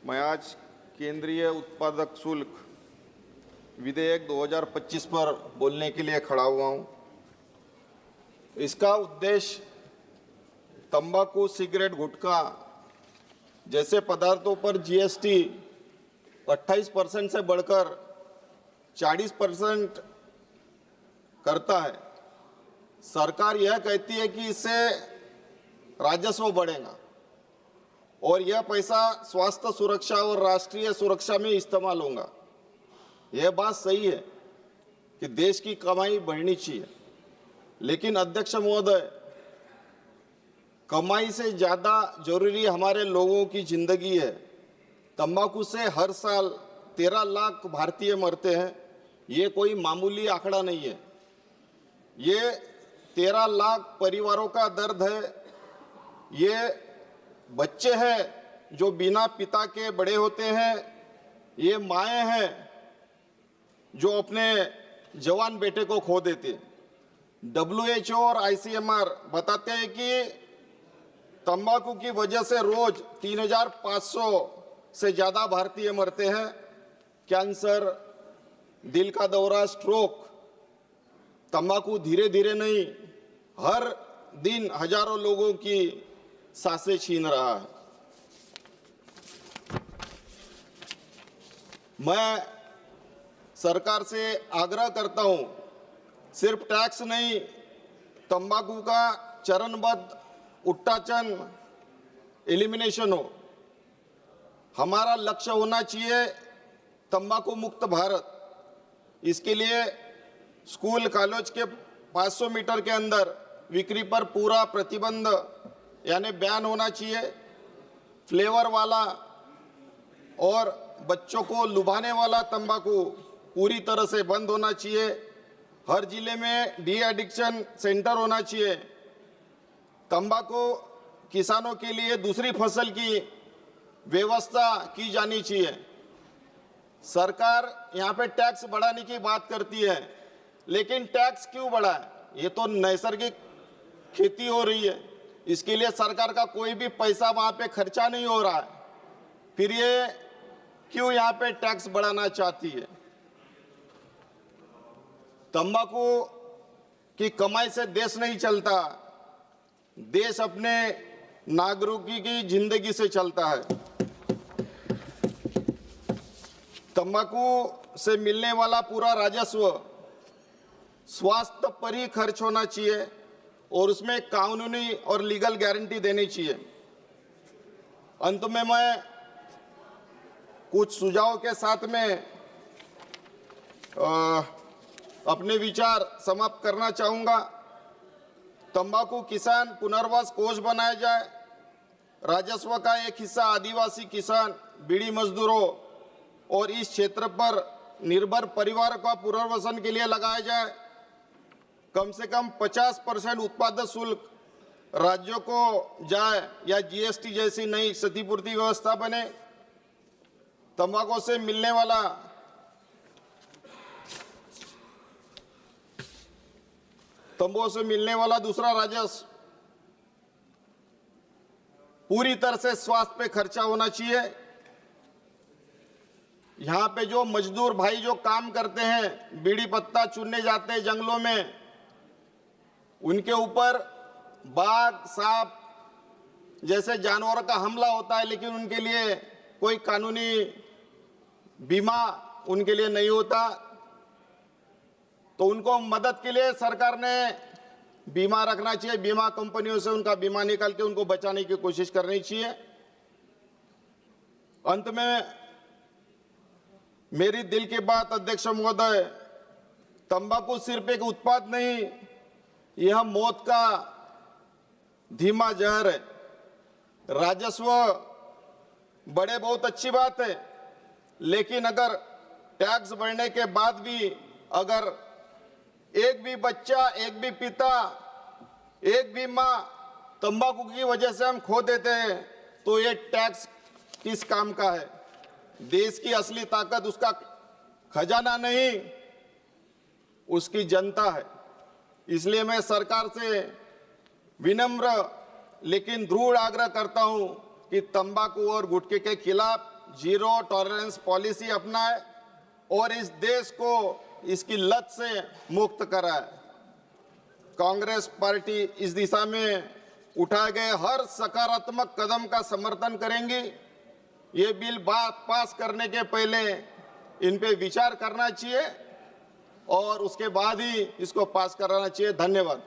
मैं आज केंद्रीय उत्पादक शुल्क विधेयक 2025 पर बोलने के लिए खड़ा हुआ हूं। इसका उद्देश्य तंबाकू, सिगरेट, गुटखा जैसे पदार्थों पर जीएसटी 28% से बढ़कर 40% करता है। सरकार यह कहती है कि इससे राजस्व बढ़ेगा और यह पैसा स्वास्थ्य सुरक्षा और राष्ट्रीय सुरक्षा में इस्तेमाल होगा। यह बात सही है कि देश की कमाई बढ़नी चाहिए, लेकिन अध्यक्ष महोदय, कमाई से ज़्यादा जरूरी हमारे लोगों की जिंदगी है। तंबाकू से हर साल 13 लाख भारतीय मरते हैं। ये कोई मामूली आंकड़ा नहीं है। ये 13 लाख परिवारों का दर्द है। ये बच्चे हैं जो बिना पिता के बड़े होते हैं। ये माएँ हैं जो अपने जवान बेटे को खो देते हैं। WHO और ICMR बताते हैं कि तंबाकू की वजह से रोज 3500 से ज़्यादा भारतीय मरते हैं। कैंसर, दिल का दौरा, स्ट्रोक। तंबाकू धीरे धीरे नहीं, हर दिन हजारों लोगों की सांसें छीन रहा है। मैं सरकार से आग्रह करता हूं, सिर्फ टैक्स नहीं, तंबाकू का चरणबद्ध उट्टाचन एलिमिनेशन हो। हमारा लक्ष्य होना चाहिए तंबाकू मुक्त भारत। इसके लिए स्कूल, कॉलेज के 500 मीटर के अंदर बिक्री पर पूरा प्रतिबंध यानी बैन होना चाहिए। फ्लेवर वाला और बच्चों को लुभाने वाला तंबाकू पूरी तरह से बंद होना चाहिए। हर जिले में डी एडिक्शन सेंटर होना चाहिए। तंबाकू किसानों के लिए दूसरी फसल की व्यवस्था की जानी चाहिए। सरकार यहाँ पे टैक्स बढ़ाने की बात करती है, लेकिन टैक्स क्यों बढ़ा है? ये तो नैसर्गिक खेती हो रही है, इसके लिए सरकार का कोई भी पैसा वहाँ पे खर्चा नहीं हो रहा है। फिर ये क्यों यहाँ पे टैक्स बढ़ाना चाहती है? तंबाकू की कमाई से देश नहीं चलता, देश अपने नागरिकों की जिंदगी से चलता है। तंबाकू से मिलने वाला पूरा राजस्व स्वास्थ्य पर ही खर्च होना चाहिए और उसमें कानूनी और लीगल गारंटी देनी चाहिए। अंत में मैं कुछ सुझाव के साथ में अपने विचार समाप्त करना चाहूँगा। तंबाकू किसान पुनर्वास कोष बनाया जाए। राजस्व का एक हिस्सा आदिवासी किसान, बीड़ी मजदूरों और इस क्षेत्र पर निर्भर परिवार का पुनर्वसन के लिए लगाया जाए। कम से कम 50% उत्पादन शुल्क राज्यों को जाए या जीएसटी जैसी नई क्षतिपूर्ति व्यवस्था बने। तंबाकू से मिलने वाला दूसरा राजस्व पूरी तरह से स्वास्थ्य पे खर्चा होना चाहिए। यहाँ पे जो मजदूर भाई जो काम करते हैं, बीड़ी पत्ता चुनने जाते हैं जंगलों में, उनके ऊपर बाघ, सांप जैसे जानवरों का हमला होता है, लेकिन उनके लिए कोई कानूनी बीमा उनके लिए नहीं होता। तो उनको मदद के लिए सरकार ने बीमा रखना चाहिए। बीमा कंपनियों से उनका बीमा निकाल के उनको बचाने की कोशिश करनी चाहिए। अंत में मेरी दिल की बात, अध्यक्ष महोदय, तंबाकू सिर्फ एक उत्पाद नहीं, यह मौत का धीमा जहर है। राजस्व बढ़े बहुत अच्छी बात है, लेकिन अगर टैक्स बढ़ने के बाद भी अगर एक भी बच्चा, एक भी पिता, एक भी माँ तंबाकू की वजह से हम खो देते हैं, तो ये टैक्स किस काम का है? देश की असली ताकत उसका खजाना नहीं, उसकी जनता है। इसलिए मैं सरकार से विनम्र लेकिन दृढ़ आग्रह करता हूं कि तंबाकू और गुटखे के खिलाफ जीरो टॉलरेंस पॉलिसी अपनाए और इस देश को इसकी लत से मुक्त कराए। कांग्रेस पार्टी इस दिशा में उठाए गए हर सकारात्मक कदम का समर्थन करेंगी। ये बिल पास करने के पहले इन पे विचार करना चाहिए और उसके बाद ही इसको पास कराना चाहिए। धन्यवाद।